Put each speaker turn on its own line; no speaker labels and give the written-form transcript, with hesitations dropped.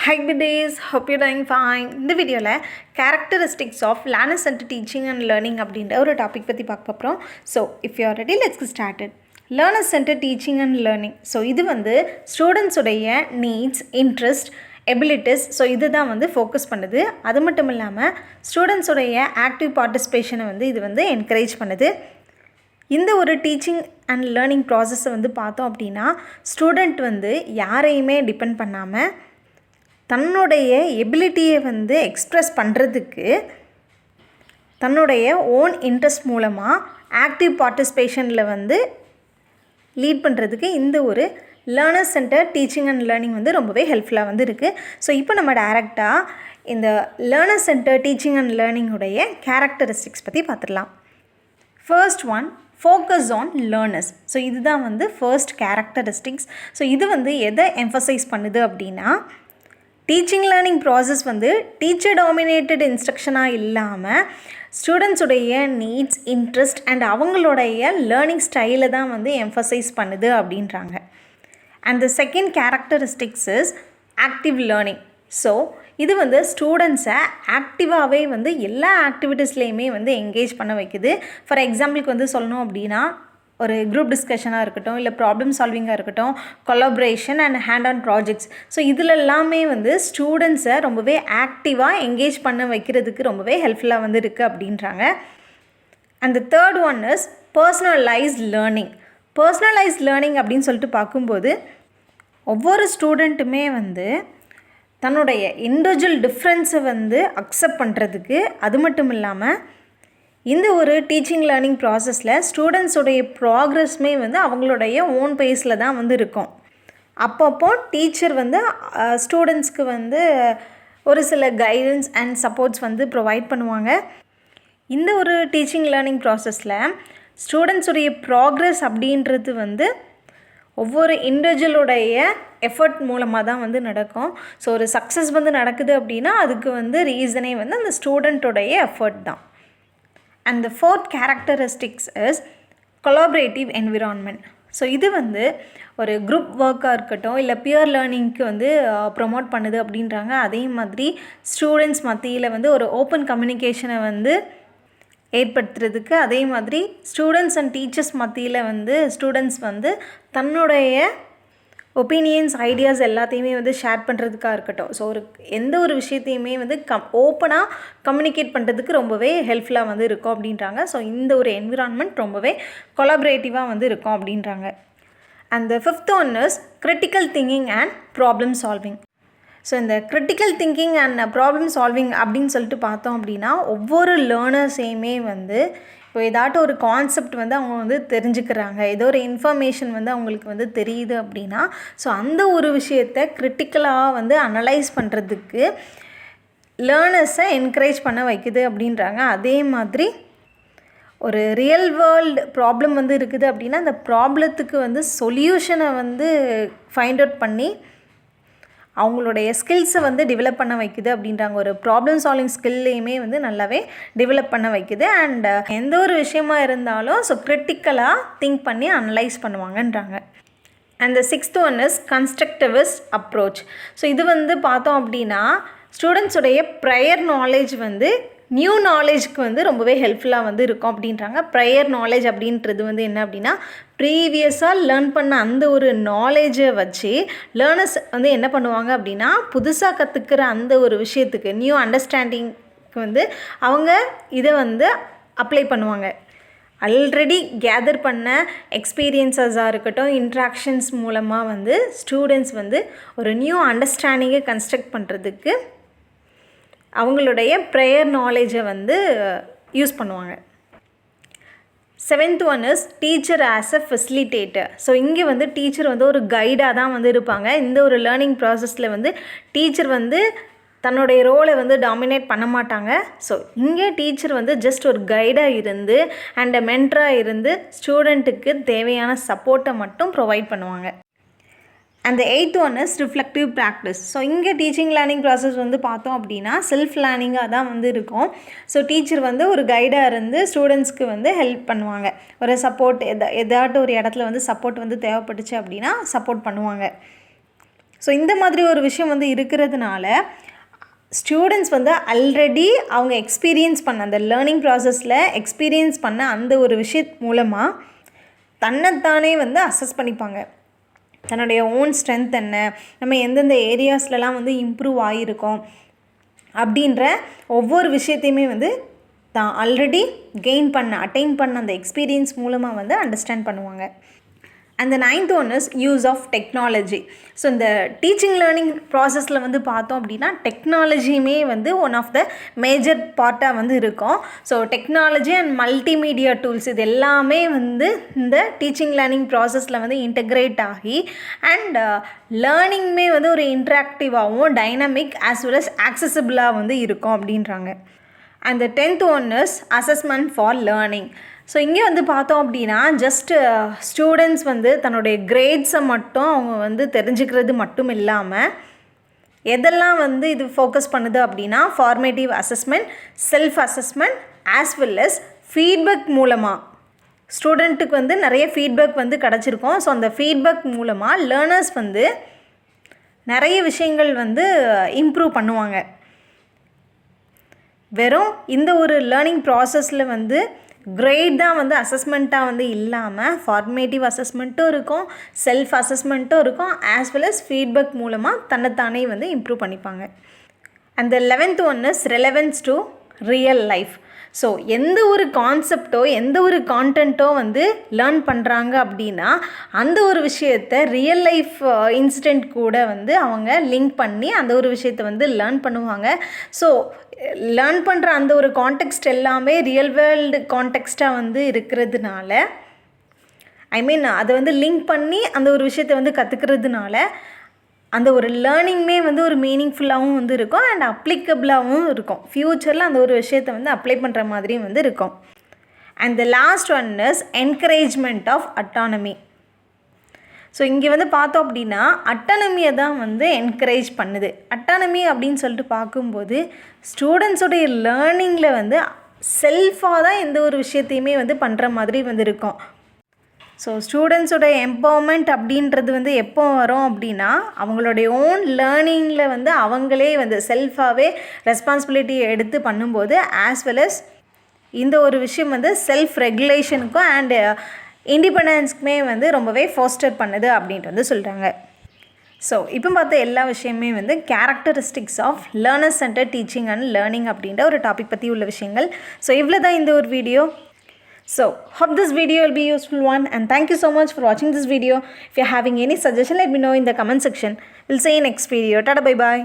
Hi, good days. Hope you're doing fine. இந்த வீடியோவில் characteristics of learner-centered teaching and learning அப்படின்ற ஒரு topic பற்றி பார்க்க போகிறோம். So if you are ready let's get started. learner-centered teaching and learning. So இது வந்து ஸ்டூடெண்ட்ஸுடைய நீட்ஸ், இன்ட்ரெஸ்ட், எபிலிட்டிஸ், ஸோ இது தான் வந்து ஃபோக்கஸ் பண்ணுது. அது மட்டும் இல்லாமல் ஸ்டூடெண்ட்ஸுடைய ஆக்டிவ் பார்ட்டிசிபேஷனை வந்து இது வந்து என்கரேஜ் பண்ணுது. இந்த ஒரு டீச்சிங் அண்ட் லேர்னிங் ப்ராசஸை வந்து பார்த்தோம் அப்படின்னா ஸ்டூடெண்ட் வந்து யாரையுமே டிபெண்ட் பண்ணாமல் தன்னுடைய எபிலிட்டியை வந்து எக்ஸ்ப்ரெஸ் பண்ணுறதுக்கு தன்னுடைய ஓன் இன்ட்ரெஸ்ட் மூலமாக ஆக்டிவ் பார்ட்டிசிபேஷனில் வந்து லீட் பண்ணுறதுக்கு இந்த ஒரு learner centre teaching and learning வந்து ரொம்பவே ஹெல்ப்ஃபுல்லாக வந்து இருக்குது. ஸோ இப்போ நம்ம டைரெக்டாக இந்த லேர்னர் சென்டர் டீச்சிங் அண்ட் லேர்னிங்குடைய கேரக்டரிஸ்டிக்ஸ் பற்றி பார்த்துடலாம். First one, focus on learners. So இதுதான் வந்து ஃபர்ஸ்ட் கேரக்டரிஸ்டிக்ஸ். ஸோ இது வந்து எதை எம்ஃபசைஸ் பண்ணுது அப்படின்னா டீச்சிங் லேர்னிங் ப்ராசஸ் வந்து டீச்சர் டாமினேட்டட் இன்ஸ்ட்ரக்ஷனாக இல்லாமல் ஸ்டூடெண்ட்ஸுடைய நீட்ஸ், இன்ட்ரெஸ்ட் அண்ட் அவங்களுடைய லேர்னிங் ஸ்டைலை தான் வந்து எம்ஃபசைஸ் பண்ணுது அப்படின்றாங்க. And the second characteristics is active learning. So இது வந்து ஸ்டூடெண்ட்ஸை ஆக்டிவாகவே வந்து எல்லா ஆக்டிவிட்டீஸ்லேயுமே வந்து என்கேஜ் பண்ண வைக்குது. ஃபார் எக்ஸாம்பிளுக்கு வந்து சொல்லணும் அப்படின்னா ஒரு குரூப் டிஸ்கஷனாக இருக்கட்டும், இல்லை ப்ராப்ளம் சால்விங்காக இருக்கட்டும், collaboration and hand on projects. So இதில் எல்லாமே வந்து ஸ்டூடெண்ட்ஸை ரொம்பவே ஆக்டிவாக என்கேஜ் பண்ண வைக்கிறதுக்கு ரொம்பவே ஹெல்ப்ஃபுல்லாக வந்து இருக்குது அப்படின்றாங்க. And the third one is personalised learning. Personalised learning அப்படின்னு சொல்லிட்டு பார்க்கும்போது ஒவ்வொரு ஸ்டூடெண்ட்டுமே வந்து தன்னுடைய இண்டிவிஜுவல் டிஃப்ரென்ஸை வந்து அக்செப்ட் பண்ணுறதுக்கு, அது மட்டும் இல்லாமல் இந்த ஒரு டீச்சிங் லேர்னிங் ப்ராசஸில் ஸ்டூடெண்ட்ஸுடைய ப்ராக்ரெஸ்மே வந்து அவங்களுடைய ஓன் பேஸில் தான் வந்து இருக்கும். அப்பப்போ டீச்சர் வந்து ஸ்டூடெண்ட்ஸ்க்கு வந்து ஒரு சில கைடன்ஸ் அண்ட் சப்போர்ட்ஸ் வந்து ப்ரொவைட் பண்ணுவாங்க. இந்த ஒரு டீச்சிங் லேர்னிங் ப்ராசஸில் ஸ்டூடெண்ட்ஸுடைய ப்ராக்ரெஸ் அப்படின்றது வந்து ஒவ்வொரு இண்டிவிஜுவலுடைய எஃபர்ட் மூலமாக தான் வந்து நடக்கும். ஸோ ஒரு சக்ஸஸ் வந்து நடக்குது அப்படின்னா அதுக்கு வந்து ரீசனே வந்து அந்த ஸ்டூடெண்ட்டோடைய எஃபர்ட் தான். And the fourth characteristics is collaborative environment. So இது வந்து ஒரு குரூப் ஒர்க்காக இருக்கட்டும், இல்லை பியர் லேர்னிங்க்கு வந்து ப்ரொமோட் பண்ணுது அப்படின்றாங்க. அதே மாதிரி ஸ்டூடெண்ட்ஸ் மத்தியில் வந்து ஒரு ஓப்பன் கம்யூனிகேஷனை வந்து ஏற்படுத்துறதுக்கு, அதே மாதிரி ஸ்டூடெண்ட்ஸ் அண்ட் டீச்சர்ஸ் மத்தியில் வந்து ஸ்டூடெண்ட்ஸ் வந்து தன்னுடைய ஒப்பீனியன்ஸ், ஐடியாஸ் எல்லாத்தையுமே வந்து ஷேர் பண்ணுறதுக்காக இருக்கட்டும். ஸோ எந்த ஒரு விஷயத்தையுமே வந்து ஓப்பனாக கம்யூனிகேட் பண்ணுறதுக்கு ரொம்பவே ஹெல்ப்ஃபுல்லாக வந்து இருக்கும் அப்படின்றாங்க. ஸோ இந்த ஒரு என்விரான்மெண்ட் ரொம்பவே கொலாபரேட்டிவாக வந்து இருக்கும் அப்படின்றாங்க. And the fifth one is critical thinking and problem solving. So இந்த critical thinking and problem solving அப்படின்னு சொல்லிட்டு பார்த்தோம் அப்படின்னா ஒவ்வொரு லேர்னர்ஸையுமே வந்து இப்போ ஏதாட்டும் ஒரு கான்செப்ட் வந்து அவங்க வந்து தெரிஞ்சுக்கிறாங்க, ஏதோ ஒரு இன்ஃபர்மேஷன் வந்து அவங்களுக்கு வந்து தெரியுது அப்படின்னா ஸோ அந்த ஒரு விஷயத்தை கிரிட்டிக்கலாக வந்து அனலைஸ் பண்ணுறதுக்கு லேர்னர்ஸை என்கரேஜ் பண்ண வைக்குது அப்படின்றாங்க. அதே மாதிரி ஒரு ரியல் வேர்ல்டு ப்ராப்ளம் வந்து இருக்குது அப்படின்னா அந்த ப்ராப்ளத்துக்கு வந்து சொல்யூஷனை வந்து ஃபைண்ட் அவுட் பண்ணி அவங்களுடைய ஸ்கில்ஸை வந்து டெவலப் பண்ண வைக்குது அப்படின்றாங்க. ஒரு ப்ராப்ளம் சால்விங் ஸ்கில்லையுமே வந்து நல்லாவே டெவலப் பண்ண வைக்குது. அண்ட் எந்த ஒரு விஷயமா இருந்தாலும் ஸோ கிரிட்டிக்கலாக திங்க் பண்ணி அனலைஸ் பண்ணுவாங்கன்றாங்க. And the sixth one is constructivist approach. So இது வந்து பார்த்தோம் அப்படின்னா ஸ்டூடெண்ட்ஸுடைய ப்ரையர் நாலேஜ் வந்து நியூ நாலேஜ்க்கு வந்து ரொம்பவே ஹெல்ப்ஃபுல்லாக வந்து இருக்கும் அப்படின்றாங்க. ப்ரையர் நாலேஜ் அப்படின்றது வந்து என்ன அப்படின்னா ப்ரீவியஸாக லேர்ன் பண்ண அந்த ஒரு நாலேஜை வச்சு லேர்னர்ஸ் வந்து என்ன பண்ணுவாங்க அப்படின்னா புதுசாக கற்றுக்கிற அந்த ஒரு விஷயத்துக்கு நியூ அண்டர்ஸ்டாண்டிங்க்கு வந்து அவங்க இதை வந்து அப்ளை பண்ணுவாங்க. ஆல்ரெடி கேதர் பண்ண எக்ஸ்பீரியன்ஸஸாக இருக்கட்டும், இன்ட்ராக்ஷன்ஸ் மூலமாக வந்து ஸ்டூடெண்ட்ஸ் வந்து ஒரு நியூ அண்டர்ஸ்டாண்டிங்கை கன்ஸ்ட்ரக்ட் பண்ணுறதுக்கு அவங்களுடைய ப்ரேயர் நாலேஜை வந்து யூஸ் பண்ணுவாங்க. Seventh one is teacher as a facilitator. So இங்கே வந்து டீச்சர் வந்து ஒரு கைடாக தான் வந்து இருப்பாங்க. இந்த ஒரு லேர்னிங் ப்ராசஸில் வந்து டீச்சர் வந்து தன்னுடைய ரோலை வந்து டாமினேட் பண்ண மாட்டாங்க. ஸோ இங்கே டீச்சர் வந்து ஜஸ்ட் ஒரு கைடாக இருந்து அண்ட் மென்டராக இருந்து ஸ்டூடெண்ட்டுக்கு தேவையான சப்போர்ட்டை மட்டும் ப்ரொவைட் பண்ணுவாங்க. And the eighth one is reflective practice. So இங்கே டீச்சிங் லேர்னிங் ப்ராசஸ் வந்து பார்த்தோம் அப்படின்னா செல்ஃப் லேர்னிங்காக தான் வந்து இருக்கும். ஸோ டீச்சர் வந்து ஒரு கைடாக இருந்து ஸ்டூடெண்ட்ஸ்க்கு வந்து ஹெல்ப் பண்ணுவாங்க. ஒரு சப்போர்ட் ஏதாட்டும் ஒரு இடத்துல வந்து சப்போர்ட் வந்து தேவைப்பட்டுச்சு அப்படின்னா சப்போர்ட் பண்ணுவாங்க. ஸோ இந்த மாதிரி ஒரு விஷயம் வந்து இருக்கிறதுனால ஸ்டூடெண்ட்ஸ் வந்து ஆல்ரெடி அவங்க எக்ஸ்பீரியன்ஸ் பண்ண அந்த லேர்னிங் ப்ராசஸில் எக்ஸ்பீரியன்ஸ் பண்ண அந்த ஒரு விஷயத் மூலமாக தன்னைத்தானே வந்து அசஸ் பண்ணிப்பாங்க. தன்னுடைய ஓன் ஸ்ட்ரென்த் என்ன, நம்ம எந்தெந்த ஏரியாஸ்லலாம் வந்து இம்ப்ரூவ் ஆகியிருக்கோம் அப்படின்ற ஒவ்வொரு விஷயத்தையுமே வந்து தான் ஆல்ரெடி அட்டைன் பண்ண அந்த எக்ஸ்பீரியன்ஸ் மூலமாக வந்து அண்டர்ஸ்டாண்ட் பண்ணுவாங்க. And the 9th one is use of technology. So இந்த டீச்சிங் லேர்னிங் ப்ராசஸில் வந்து பார்த்தோம் அப்படின்னா டெக்னாலஜியுமே வந்து ஒன் ஆஃப் த மேஜர் பார்ட்டாக வந்து இருக்கும். So technology and multimedia tools இது எல்லாமே வந்து இந்த டீச்சிங் லேர்னிங் ப்ராசஸில் வந்து இன்டெக்ரேட் ஆகி அண்ட் லேர்னிங்குமே வந்து ஒரு இன்ட்ராக்டிவாகவும் டைனமிக் ஆஸ் வெல் அஸ் ஆக்சசிபிளாக வந்து இருக்கும் அப்படின்றாங்க. And the 10th one is assessment for learning. So இங்கே வந்து பார்த்தோம் அப்படின்னா ஜஸ்ட் ஸ்டூடெண்ட்ஸ் வந்து தன்னுடைய கிரேட்ஸை மட்டும் அவங்க வந்து தெரிஞ்சுக்கிறது மட்டும் இல்லாமல் எதெல்லாம் வந்து இது ஃபோக்கஸ் பண்ணுது அப்படின்னா formative assessment, self assessment as well as feedback மூலமாக ஸ்டூடெண்ட்டுக்கு வந்து நிறைய ஃபீட்பேக் வந்து கிடச்சிருக்கும். ஸோ அந்த ஃபீட்பேக் மூலமாக லேர்னர்ஸ் வந்து நிறைய விஷயங்கள் வந்து இம்ப்ரூவ் பண்ணுவாங்க. வெறும் இந்த ஒரு லேர்னிங் ப்ராசஸில் வந்து கிரேட் தான் வந்து அசஸ்மெண்ட்டாக வந்து இல்லாமல் ஃபார்மேட்டிவ் அசஸ்மெண்ட்டும் இருக்கும், செல்ஃப் அசஸ்மெண்ட்டும் இருக்கும், ஆஸ் வெல் அஸ் ஃபீட்பேக் மூலமாக தன்னைத்தானே வந்து இம்ப்ரூவ் பண்ணிப்பாங்க. And the 11th one is relevance to real life. So எந்த ஒரு கான்செப்டோ எந்த ஒரு கான்டென்ட்டோ வந்து லேர்ன் பண்ணுறாங்க அப்படின்னா அந்த ஒரு விஷயத்தை ரியல் லைஃப் இன்சிடெண்ட் கூட வந்து அவங்க லிங்க் பண்ணி அந்த ஒரு விஷயத்தை வந்து லேர்ன் பண்ணுவாங்க. ஸோ லேர்ன் பண்ணுற அந்த ஒரு கான்டெக்ஸ்ட் எல்லாமே ரியல் வேர்ல்டு கான்டெக்ஸ்ட்டாக வந்து இருக்கிறதுனால அதை வந்து லிங்க் பண்ணி அந்த ஒரு விஷயத்தை வந்து கற்றுக்கிறதுனால அந்த ஒரு லேர்னிங்குமே வந்து ஒரு மீனிங்ஃபுல்லாகவும் வந்து இருக்கும் அண்ட் அப்ளிகபிளாகவும் இருக்கும். ஃப்யூச்சரில் அந்த ஒரு விஷயத்தை வந்து அப்ளை பண்ணுற மாதிரியும் வந்து இருக்கும். And the last one is encouragement of autonomy. So இங்கே வந்து பார்த்தோம் அப்படின்னா அட்டானமியை தான் வந்து என்கரேஜ் பண்ணுது. அட்டானமி அப்படின்னு சொல்லிட்டு பார்க்கும்போது ஸ்டூடெண்ட்ஸோடைய லேர்னிங்கில் வந்து செல்ஃபாக தான் எந்த ஒரு விஷயத்தையுமே வந்து பண்ணுற மாதிரி வந்து இருக்கும். ஸோ ஸ்டூடெண்ட்ஸோட எம்பவர்மெண்ட் அப்படின்றது வந்து எப்போ வரும் அப்படின்னா அவங்களுடைய ஓன் லேர்னிங்கில் வந்து அவங்களே வந்து செல்ஃபாகவே ரெஸ்பான்சிபிலிட்டியை எடுத்து பண்ணும்போது ஆஸ் வெல் அஸ் இந்த ஒரு விஷயம் வந்து செல்ஃப் ரெகுலேஷனுக்கும் அண்டு இண்டிபெண்டன்ஸ்க்குமே வந்து ரொம்பவே ஃபோஸ்டர் பண்ணுது அப்படின்ட்டு வந்து சொல்கிறாங்க. ஸோ இப்போ பார்த்த எல்லா விஷயமே வந்து characteristics of learner centre teaching and learning அப்படின்ற ஒரு டாபிக் பற்றி உள்ள விஷயங்கள். ஸோ இவ்வளோ தான் இந்த ஒரு video. So hope this video will be useful one and thank you so much for watching this video. If you're having any suggestion, let me know in the comment section. We'll see you next video. Tada, bye bye.